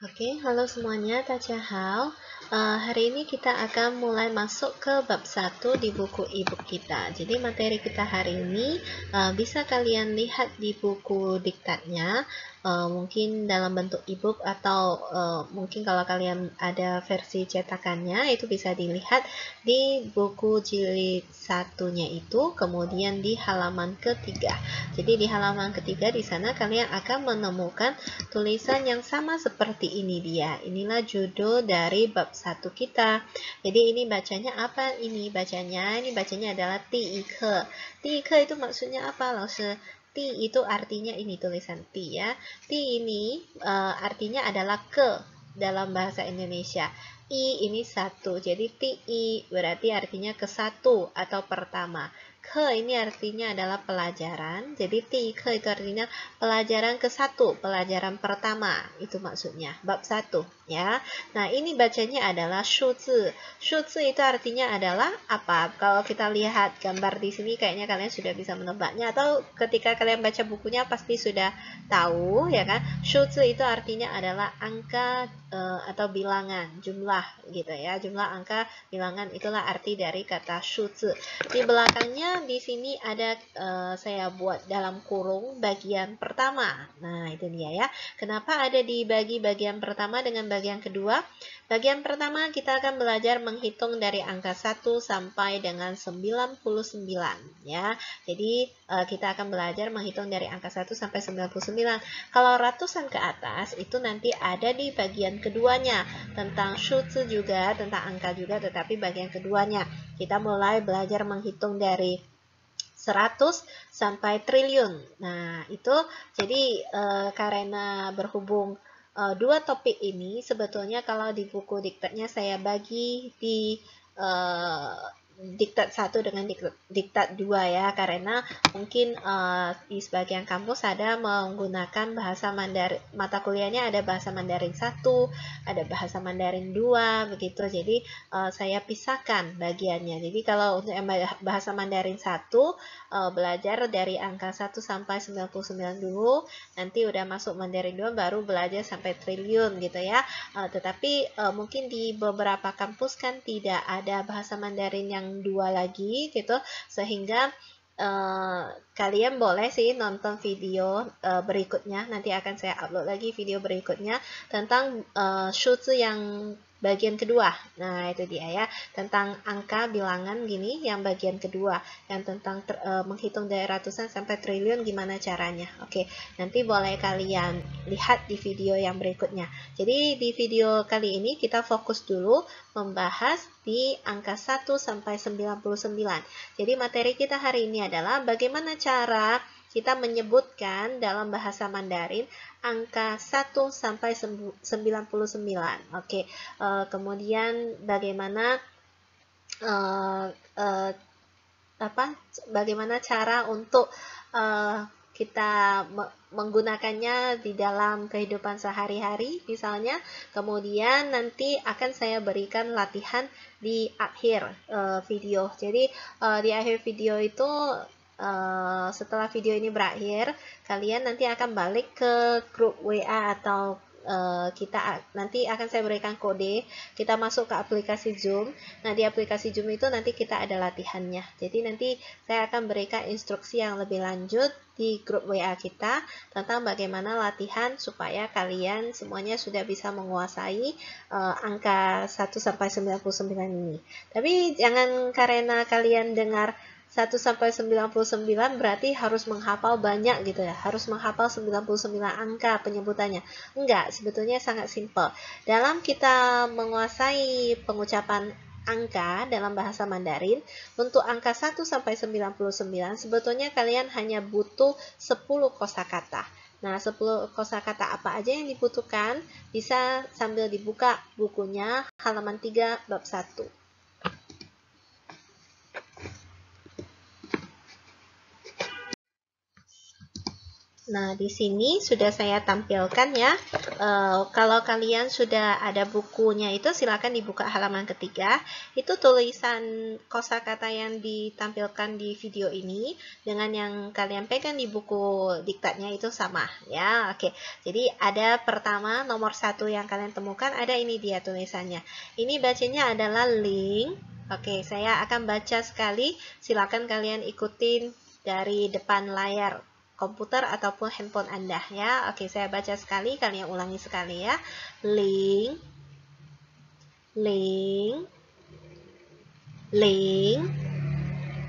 Oke, halo semuanya, Tachahao. Hari ini kita akan mulai masuk ke bab 1 di buku e-book kita. Jadi materi kita hari ini bisa kalian lihat di buku diktatnya, mungkin dalam bentuk e-book atau mungkin kalau kalian ada versi cetakannya itu bisa dilihat di buku jilid satunya itu, kemudian di halaman ketiga. Jadi di halaman ketiga di sana kalian akan menemukan tulisan yang sama seperti ini dia. Inilah judul dari bab 1 kita. Jadi ini bacanya apa? Ini bacanya adalah Tiike. Tiike itu maksudnya apa, Laoshi? Ti itu artinya ini tulisan ti ya. Ti ini artinya adalah ke dalam bahasa Indonesia. I ini satu. Jadi ti i berarti artinya ke satu atau pertama. Ke ini artinya adalah pelajaran. Jadi ti ke itu artinya pelajaran ke satu, pelajaran pertama. Itu maksudnya, bab 1 ya. Nah, ini bacanya adalah shuzi. Shuzi itu artinya adalah apa? Kalau kita lihat gambar di sini kayaknya kalian sudah bisa menebaknya, atau ketika kalian baca bukunya pasti sudah tahu ya kan. Shuzi itu artinya adalah angka atau bilangan, jumlah gitu ya. Jumlah angka, bilangan, itulah arti dari kata shuzi. Di belakangnya di sini ada saya buat dalam kurung bagian pertama. Nah, itu dia ya. Kenapa ada dibagi bagian pertama dengan bagian kedua? Bagian pertama kita akan belajar menghitung dari angka 1 sampai dengan 99 ya. Jadi kita akan belajar menghitung dari angka 1 sampai 99. Kalau ratusan ke atas itu nanti ada di bagian keduanya, tentang shuzi juga, tentang angka juga, tetapi bagian keduanya. Kita mulai belajar menghitung dari 100 sampai triliun. Nah, itu jadi karena berhubung dua topik ini, sebetulnya kalau di buku diktatnya saya bagi di diktat 1 dengan diktat 2 ya, karena mungkin di sebagian kampus ada menggunakan bahasa Mandarin, mata kuliahnya ada bahasa Mandarin 1, ada bahasa Mandarin 2 begitu. Jadi saya pisahkan bagiannya. Jadi kalau untuk bahasa Mandarin 1 belajar dari angka 1 sampai 99 dulu, nanti udah masuk Mandarin 2 baru belajar sampai triliun gitu ya. Tetapi mungkin di beberapa kampus kan tidak ada bahasa Mandarin yang 2 lagi gitu, sehingga kalian boleh sih nonton video berikutnya. Nanti akan saya upload lagi video berikutnya tentang shuzi yang bagian kedua. Nah, itu dia ya, tentang angka bilangan gini yang bagian kedua, yang tentang menghitung dari ratusan sampai triliun gimana caranya. Oke, nanti boleh kalian lihat di video yang berikutnya. Jadi di video kali ini kita fokus dulu membahas di angka 1 sampai 99. Jadi materi kita hari ini adalah bagaimana cara kita menyebutkan dalam bahasa Mandarin angka 1 sampai 99. Oke, kemudian bagaimana bagaimana cara untuk kita menggunakannya di dalam kehidupan sehari-hari misalnya. Kemudian nanti akan saya berikan latihan di akhir video. Jadi di akhir video itu setelah video ini berakhir, kalian nanti akan balik ke grup WA atau kita nanti akan saya berikan kode, kita masuk ke aplikasi Zoom. Nah, di aplikasi Zoom itu nanti kita ada latihannya. Jadi nanti saya akan berikan instruksi yang lebih lanjut di grup WA kita tentang bagaimana latihan supaya kalian semuanya sudah bisa menguasai angka 1 sampai 99 ini. Tapi jangan karena kalian dengar 1 sampai 99 berarti harus menghafal banyak gitu ya. Harus menghafal 99 angka penyebutannya. Enggak, sebetulnya sangat simpel. Dalam kita menguasai pengucapan angka dalam bahasa Mandarin, untuk angka 1 sampai 99 sebetulnya kalian hanya butuh 10 kosakata. Nah, 10 kosakata apa aja yang dibutuhkan? Bisa sambil dibuka bukunya halaman 3 bab 1. Nah, di sini sudah saya tampilkan ya. Kalau kalian sudah ada bukunya itu silakan dibuka halaman ketiga. Itu tulisan kosakata yang ditampilkan di video ini dengan yang kalian pegang di buku diktatnya itu sama ya. Oke. Jadi ada pertama nomor 1 yang kalian temukan, ada ini dia tulisannya. Ini bacanya adalah ling. Oke, saya akan baca sekali. Silakan kalian ikutin dari depan layar komputer ataupun handphone Anda ya. Oke, saya baca sekali, kalian ulangi sekali ya. Ling, ling, ling.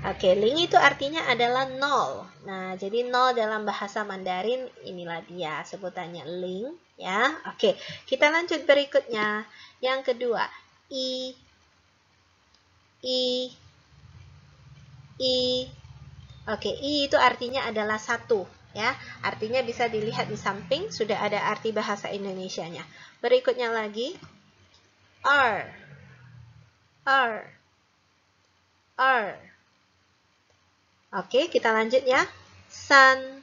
Oke, ling itu artinya adalah 0. Nah, jadi 0 dalam bahasa Mandarin inilah dia sebutannya ling ya. Oke, kita lanjut berikutnya. Yang kedua, i, i, i. Oke, i itu artinya adalah 1 ya. Artinya bisa dilihat di samping sudah ada arti bahasa Indonesianya. Berikutnya lagi r. Oke, kita lanjut ya. San.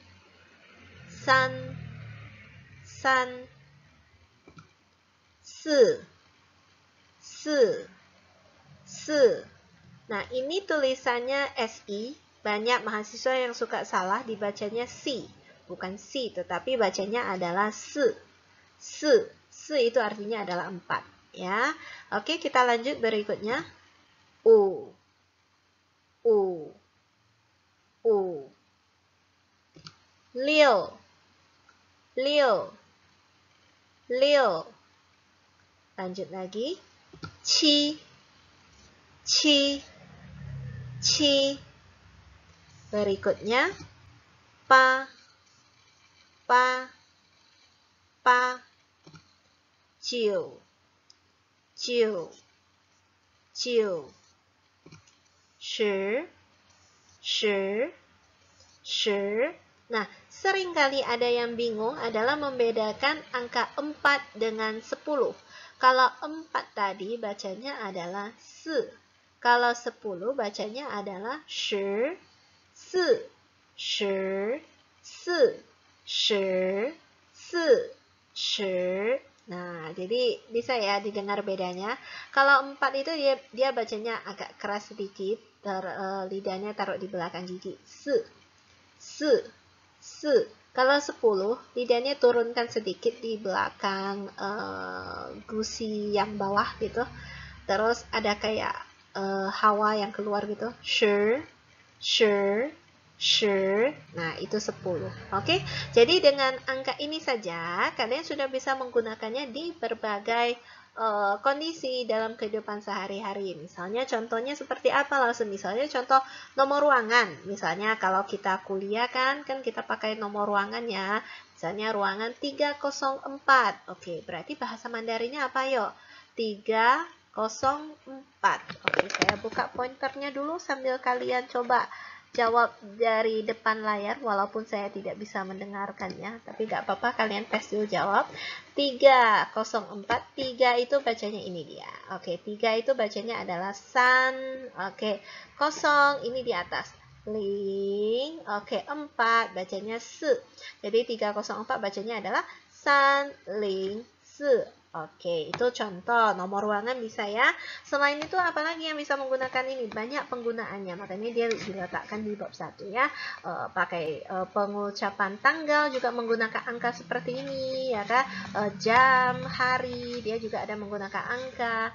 Se. Nah, ini tulisannya SI. Banyak mahasiswa yang suka salah dibacanya si, bukan si, tetapi bacanya adalah se. Se itu artinya adalah 4 ya. Oke, kita lanjut berikutnya. U. Liu. Lanjut lagi. Ci. Berikutnya pa. Jiu. Shi. Nah, seringkali ada yang bingung adalah membedakan angka 4 dengan 10. Kalau 4 tadi bacanya adalah se. Kalau 10 bacanya adalah shi. Nah, jadi bisa ya didengar bedanya. Kalau 4 itu dia bacanya agak keras sedikit, lidahnya taruh di belakang gigi. Se. Kalau 10, lidahnya turunkan sedikit di belakang gusi yang bawah gitu. Terus ada kayak hawa yang keluar gitu. Shi. Nah, itu 10. Oke, jadi dengan angka ini saja, kalian sudah bisa menggunakannya di berbagai kondisi dalam kehidupan sehari-hari. Misalnya contohnya seperti apa langsung. Misalnya contoh nomor ruangan. Misalnya kalau kita kuliah kan kita pakai nomor ruangan ya. Misalnya ruangan 304. Oke, berarti bahasa Mandarinnya apa yuk? 304. Oke, saya buka pointernya dulu sambil kalian coba jawab dari depan layar, walaupun saya tidak bisa mendengarkannya, tapi gak apa-apa, kalian tes dulu jawab. 304, 3 itu bacanya ini dia. Oke, 3 itu bacanya adalah san. Oke, 0 ini di atas. Ling. Oke, 4 bacanya se. Jadi 304 bacanya adalah san ling se. Oke, itu contoh nomor ruangan bisa ya. Selain itu apalagi yang bisa menggunakan ini? Banyak penggunaannya, makanya dia diletakkan di bab 1 ya. Pakai pengucapan tanggal juga menggunakan angka seperti ini ya kan. Jam, hari, dia juga ada menggunakan angka.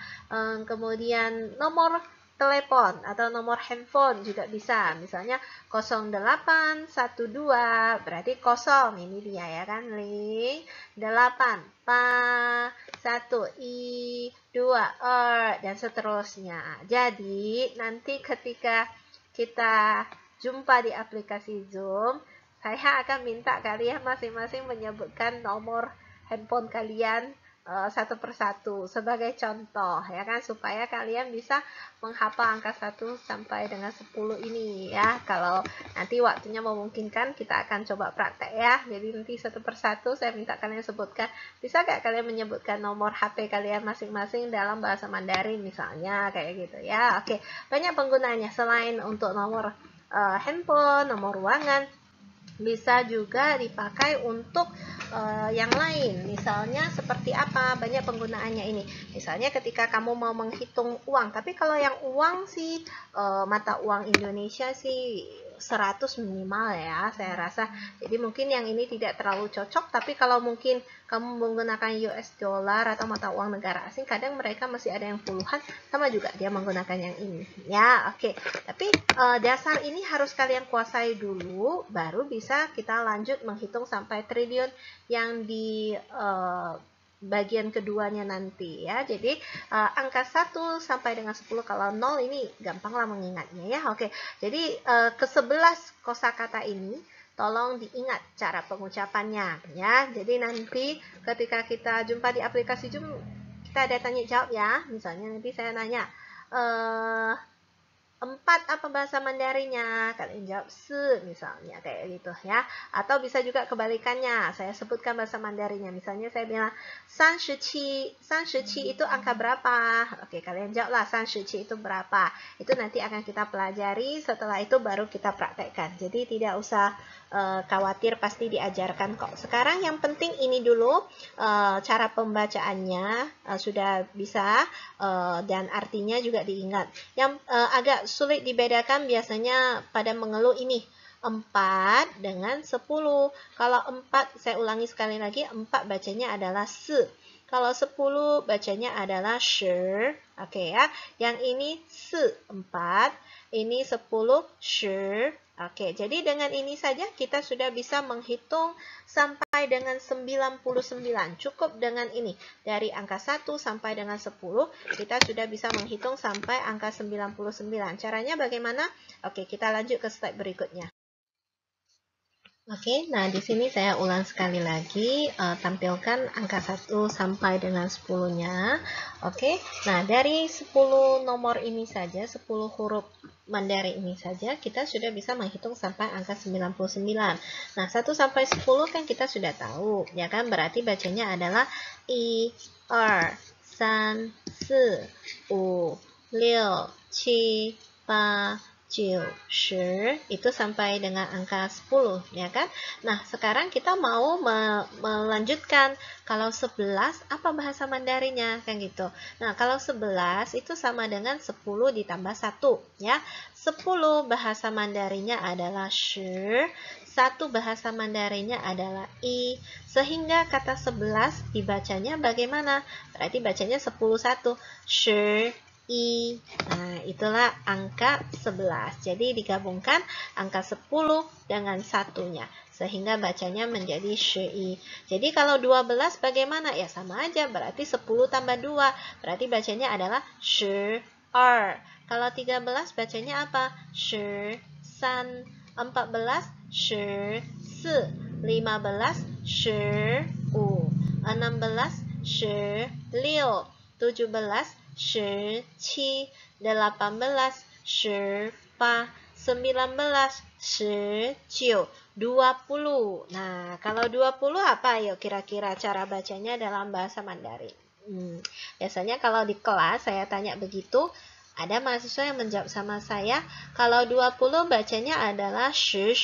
Kemudian nomor telepon atau nomor handphone juga bisa. Misalnya 0812 berarti 0, ini dia ya kan, ling. 8 pa, 1 i, 2 dan seterusnya. Jadi nanti ketika kita jumpa di aplikasi Zoom, saya akan minta kalian masing-masing menyebutkan nomor handphone kalian satu persatu sebagai contoh ya kan, supaya kalian bisa menghafal angka 1 sampai dengan 10 ini ya. Kalau nanti waktunya memungkinkan kita akan coba praktek ya. Jadi nanti satu persatu saya minta kalian sebutkan. Bisa gak kalian menyebutkan nomor HP kalian masing-masing dalam bahasa Mandarin misalnya kayak gitu ya. Oke, banyak penggunaannya selain untuk nomor handphone, nomor ruangan. Bisa juga dipakai untuk yang lain. Misalnya seperti apa? Banyak penggunaannya ini. Misalnya ketika kamu mau menghitung uang, tapi kalau yang uang sih mata uang Indonesia sih 100 minimal ya, saya rasa. Jadi mungkin yang ini tidak terlalu cocok, tapi kalau mungkin kamu menggunakan US dollar atau mata uang negara asing, kadang mereka masih ada yang puluhan, sama juga dia menggunakan yang ini. Ya, oke. Tapi dasar ini harus kalian kuasai dulu, baru bisa kita lanjut menghitung sampai triliun yang di bagian keduanya nanti ya. Jadi angka 1 sampai dengan 10, kalau 0 ini gampang lah mengingatnya ya. Oke. Jadi ke-11 kosakata ini tolong diingat cara pengucapannya ya. Jadi nanti ketika kita jumpa di aplikasi Zoom, kita ada tanya jawab ya. Misalnya nanti saya nanya 4 apa bahasa Mandarinnya? Kalian jawab se misalnya kayak gitu ya. Atau bisa juga kebalikannya. Saya sebutkan bahasa Mandarinnya. Misalnya saya bilang 37 itu angka berapa? Oke, kalian jawablah 37 itu berapa. Itu nanti akan kita pelajari, setelah itu baru kita praktekkan. Jadi tidak usah khawatir, pasti diajarkan kok. Sekarang yang penting ini dulu, cara pembacaannya sudah bisa dan artinya juga diingat. Yang agak sulit dibedakan biasanya pada mengeluh ini 4 dengan 10. Kalau 4, saya ulangi sekali lagi, 4 bacanya adalah se. Kalau 10 bacanya adalah shi. Oke ya. Yang ini se 4, ini 10 shi. Oke, jadi dengan ini saja kita sudah bisa menghitung sampai dengan 99. Cukup dengan ini. Dari angka 1 sampai dengan 10, kita sudah bisa menghitung sampai angka 99. Caranya bagaimana? Oke, kita lanjut ke step berikutnya. Oke, nah di sini saya ulang sekali lagi, tampilkan angka 1 sampai dengan 10-nya. Oke, nah dari 10 nomor ini saja, 10 huruf Mandarin ini saja, kita sudah bisa menghitung sampai angka 99. Nah, 1 sampai 10 kan kita sudah tahu, ya kan? Berarti bacanya adalah 1, 2, 3, 4, 5, 6, 7, 8, 9, 10, itu sampai dengan angka 10, ya kan? Nah, sekarang kita mau melanjutkan. Kalau 11, apa bahasa Mandarinnya? Kan gitu. Nah, kalau 11 itu sama dengan 10 ditambah 1, ya. 10 bahasa Mandarinnya adalah shi, 1 bahasa Mandarinnya adalah i, sehingga kata 11 dibacanya bagaimana? Berarti bacanya 11, shi, i. Nah, itulah angka 11. Jadi digabungkan angka 10 dengan satunya, sehingga bacanya menjadi shi. Jadi kalau 12 bagaimana? Ya sama aja, berarti 10 tambah 2. Berarti bacanya adalah shi, er. Kalau 13 bacanya apa? Shi, san. 14 shi, si. 15 shi, u. 16 shi, liu. 17 shi, qi. 18 shi, pa. 19 shi, jiu. 20. Nah, kalau 20 apa yuk kira-kira cara bacanya dalam bahasa Mandarin? Biasanya kalau di kelas saya tanya begitu, ada mahasiswa yang menjawab sama saya, kalau 20 bacanya adalah shi,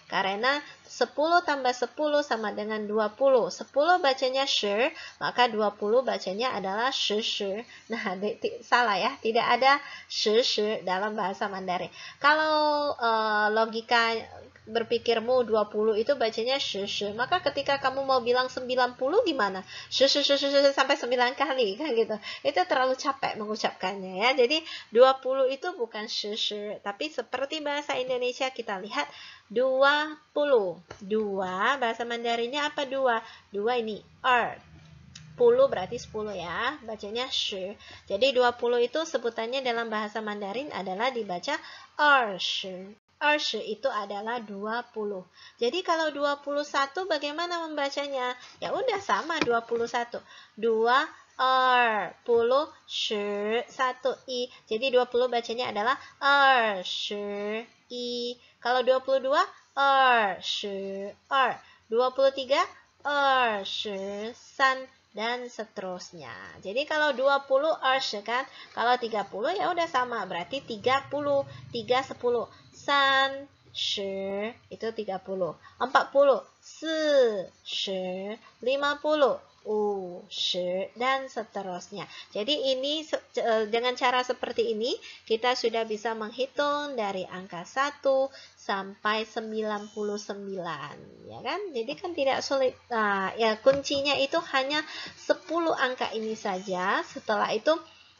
karena 10 tambah 10 sama dengan 20. 10 bacanya shi, maka 20 bacanya adalah shi. Nah, salah ya, tidak ada shi dalam bahasa Mandarin. Kalau logika berpikirmu 20 itu bacanya shi, maka ketika kamu mau bilang 90 gimana? Shi sampai 9 kali kan gitu. Itu terlalu capek mengucapkannya ya. Jadi 20 itu bukan shi, tapi seperti bahasa Indonesia kita lihat 20. 2 bahasa Mandarinnya apa 2? 2 ini er. 10 berarti 10 ya, bacanya shi. Jadi 20 itu sebutannya dalam bahasa Mandarin adalah dibaca ershi. Ershi itu adalah 20. Jadi kalau 21 bagaimana membacanya? Ya udah sama 21. 2 20 shi 1 i. Jadi 20 bacanya adalah shi i. Kalau 22 shi 23 shi san, dan seterusnya. Jadi kalau 20 shi kan, kalau 30 ya udah sama, berarti 30, 3 10. San itu 30. 40, 40, 50, 50, dan seterusnya. Jadi ini dengan cara seperti ini kita sudah bisa menghitung dari angka 1 sampai 99, ya kan? Jadi kan tidak sulit. Nah, ya kuncinya itu hanya 10 angka ini saja. Setelah itu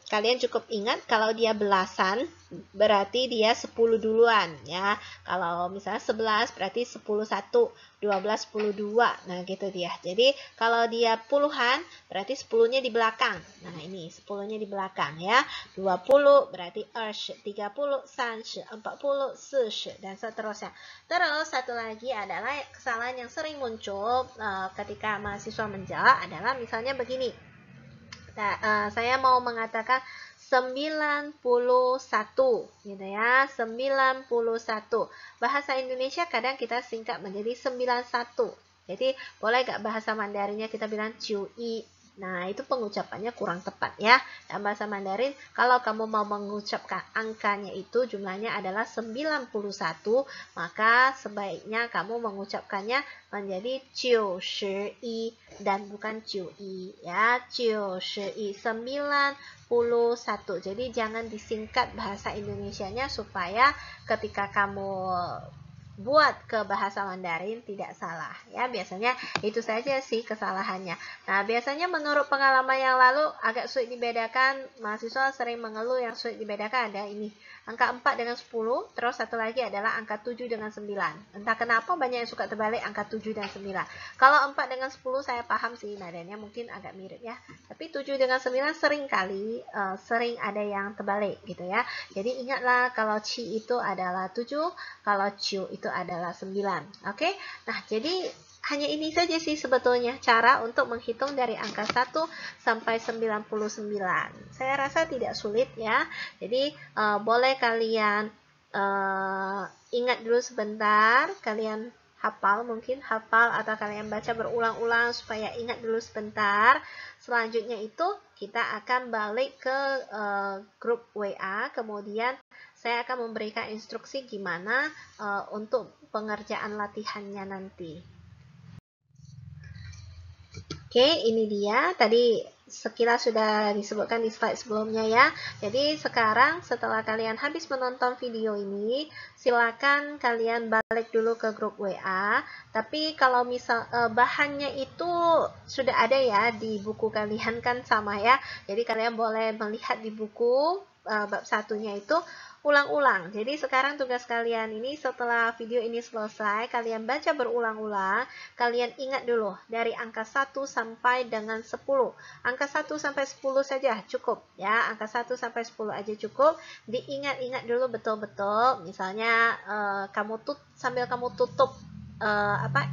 kalian cukup ingat kalau dia belasan berarti dia 10 duluan ya. Kalau misalnya 11 berarti 10 1, 12 10 2. Nah, gitu dia. Jadi kalau dia puluhan berarti 10-nya di belakang. Nah, ini 10-nya di belakang ya. 20 berarti 20, 30 30, 40 40 dan seterusnya. Terus satu lagi adalah kesalahan yang sering muncul ketika mahasiswa menjawab adalah misalnya begini. Saya mau mengatakan 91 gitu ya, 91. Bahasa Indonesia kadang kita singkat menjadi 91. Jadi boleh gak bahasa Mandarinnya kita bilang ciui. Nah, itu pengucapannya kurang tepat ya. Dalam bahasa Mandarin, kalau kamu mau mengucapkan angkanya itu jumlahnya adalah 91, maka sebaiknya kamu mengucapkannya menjadi 91 dan bukan 91 ya. 91, 91. Jadi jangan disingkat bahasa Indonesianya supaya ketika kamu buat ke bahasa Mandarin tidak salah ya. Biasanya itu saja sih kesalahannya. Nah, biasanya menurut pengalaman yang lalu agak sulit dibedakan. Mahasiswa sering mengeluh yang sulit dibedakan ada ini angka 4 dengan 10, terus satu lagi adalah angka 7 dengan 9. Entah kenapa banyak yang suka terbalik angka 7 dan 9. Kalau 4 dengan 10 saya paham sih nadanya mungkin agak mirip ya. Tapi 7 dengan 9 sering kali sering ada yang terbalik gitu ya. Jadi ingatlah kalau Ci itu adalah 7, kalau Ciu itu adalah 9. Oke? Nah, jadi hanya ini saja sih sebetulnya cara untuk menghitung dari angka 1 sampai 99. Saya rasa tidak sulit ya. Jadi boleh kalian ingat dulu sebentar, kalian hafal mungkin hafal atau kalian baca berulang-ulang supaya ingat dulu sebentar. Selanjutnya itu kita akan balik ke grup WA, kemudian saya akan memberikan instruksi gimana untuk pengerjaan latihannya nanti. Oke, ini dia. Tadi sekilas sudah disebutkan di slide sebelumnya ya. Jadi sekarang setelah kalian habis menonton video ini, silakan kalian balik dulu ke grup WA. Tapi kalau misal bahannya itu sudah ada ya di buku kalian kan sama ya. Jadi kalian boleh melihat di buku bab satunya itu ulang-ulang. Jadi sekarang tugas kalian ini setelah video ini selesai, kalian baca berulang-ulang, kalian ingat dulu dari angka 1 sampai dengan 10. Angka 1 sampai 10 saja cukup ya, angka 1 sampai 10 aja cukup. Diingat-ingat dulu betul-betul. Misalnya sambil kamu tutup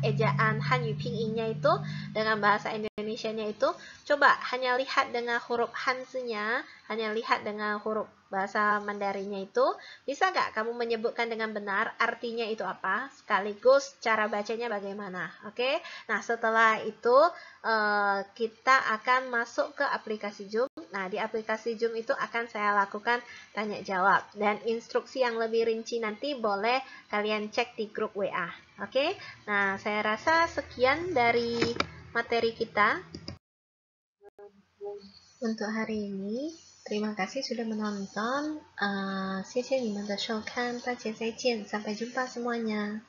ejaan Han Yu Ping Yin-nya itu dengan bahasa Indonesianya itu, coba hanya lihat dengan huruf Hanzi-nya, hanya lihat dengan huruf bahasa Mandarinnya itu, bisa nggak kamu menyebutkan dengan benar artinya itu apa, sekaligus cara bacanya bagaimana, oke? Nah, setelah itu kita akan masuk ke aplikasi Zoom. Nah, di aplikasi Zoom itu akan saya lakukan tanya jawab, dan instruksi yang lebih rinci nanti boleh kalian cek di grup WA, oke? Nah, saya rasa sekian dari materi kita untuk hari ini. Terima kasih sudah menonton. 谢谢你们的收看，大家再见，sampai jumpa semuanya.